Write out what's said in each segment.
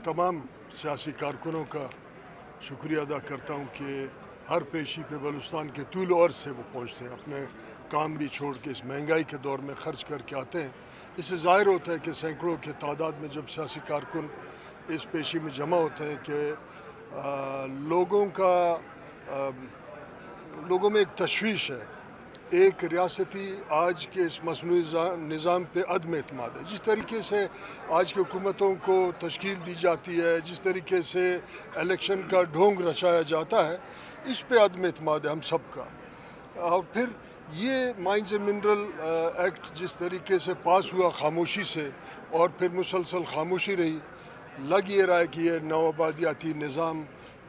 तमाम सियासी कारकुनों का शुक्रिया अदा करता हूँ कि हर पेशी पे बलूचिस्तान के तूल और से वो पहुँचते हैं, अपने काम भी छोड़ के इस महंगाई के दौर में खर्च करके आते हैं। इससे ज़ाहिर होता है कि सैकड़ों के तादाद में जब सियासी कारकुन इस पेशी में जमा होते हैं कि लोगों में एक तशवीश है, एक रियासती आज के इस मसनूई निज़ाम पे अदम एतमाद है। जिस तरीके से आज की हुकूमतों को तश्कील दी जाती है, जिस तरीके से इलेक्शन का ढोंग रचाया जाता है, इस पे अदम एतमाद है हम सब का। और फिर ये माइंस एंड मिनरल एक्ट जिस तरीके से पास हुआ खामोशी से, और फिर मुसलसल खामोशी रही, लग ये रहा है कि ये नौआबादियाती निज़ाम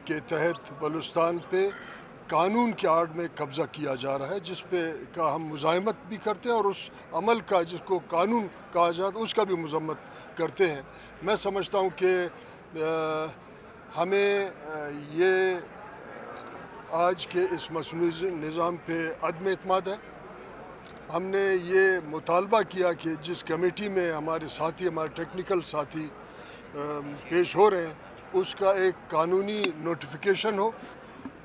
के तहत बलूचिस्तान पे कानून की आड़ में कब्ज़ा किया जा रहा है, जिस पे का हम मुज़ाहमत भी करते हैं और उस अमल का जिसको कानून कहा जाता है उसका भी मज़म्मत करते हैं। मैं समझता हूँ कि हमें ये आज के इस मसनूई निज़ाम पे अदम एतमाद है। हमने ये मुतालबा किया कि जिस कमेटी में हमारे साथी, हमारे टेक्निकल साथी पेश हो रहे हैं, उसका एक कानूनी नोटिफिकेशन हो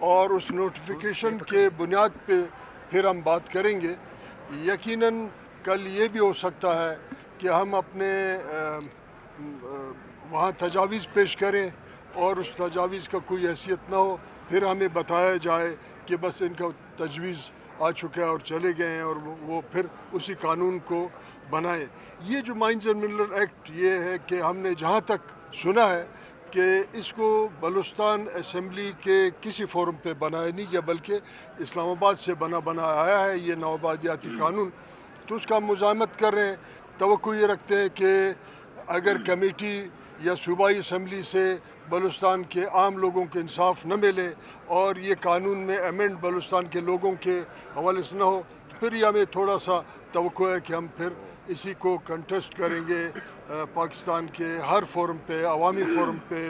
और उस नोटिफिकेशन के बुनियाद पे फिर हम बात करेंगे। यकीनन कल ये भी हो सकता है कि हम अपने वहाँ तजावीज़ पेश करें और उस तजावीज़ का कोई हैसियत ना हो, फिर हमें बताया जाए कि बस इनका तजवीज़ आ चुका है और चले गए हैं, और वो फिर उसी कानून को बनाए। ये जो माइंस एंड मिनरल एक्ट ये है कि हमने जहाँ तक सुना है कि इसको बलूचिस्तान असम्बली के किसी फोरम पे बनाया नहीं गया, बल्कि इस्लामाबाद से बना आया है ये नौआबादियाती कानून। तो उसका मुज़ाहमत कर रहे हैं। तवक्को ये रखते हैं कि अगर कमेटी या सूबाई असम्बली से बलूचिस्तान के आम लोगों के इंसाफ न मिले और ये कानून में अमेंड बलूचिस्तान के लोगों के हवाले से न हो, तो फिर ये हमें थोड़ा सा तवक्को है कि हम फिर इसी को कंटेस्ट करेंगे पाकिस्तान के हर फोरम पे, अवामी फोरम पे।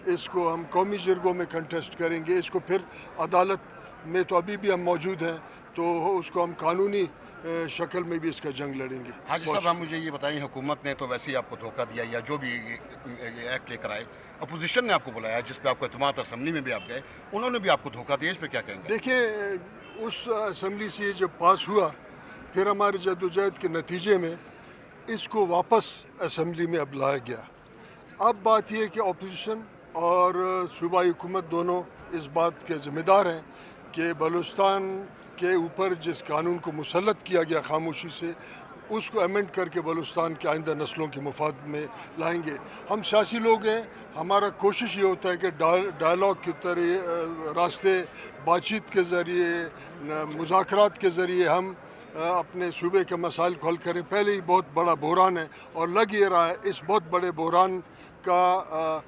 इसको हम कौमी जिरगों में कंटेस्ट करेंगे। इसको फिर अदालत में तो अभी भी हम मौजूद हैं, तो उसको हम कानूनी शक्ल में भी इसका जंग लड़ेंगे। हाजी साहब, आप मुझे ये बताइए, हुकूमत ने तो वैसे ही आपको धोखा दिया, या जो भी एक्ट लेकर आए, अपोजिशन ने आपको बुलाया जिस पे आपको एतमाद, असम्बली में भी आप गए, उन्होंने भी आपको धोखा दिया, इस पे क्या कहेंगे? देखिए, उस असम्बली से जब पास हुआ, फिर हमारे जद्दोजहद के नतीजे में इसको वापस असम्बली में अब लाया गया। अब बात यह है कि अपोजिशन और सूबाई हुकूमत दोनों इस बात के ज़िम्मेदार हैं कि बलूचिस्तान के ऊपर जिस कानून को मुसल्लत किया गया खामोशी से, उसको अमेंड करके बलूचिस्तान के आइंदा नस्लों के मुफाद में लाएंगे। हम सियासी लोग हैं, हमारा कोशिश ये होता है कि डायलॉग के तरह रास्ते, बातचीत के ज़रिए, मुज़ाकरात के ज़रिए हम अपने सूबे के मसाइल को हल करें। पहले ही बहुत बड़ा बहरान है और लग ये रहा है इस बहुत बड़े बहरान का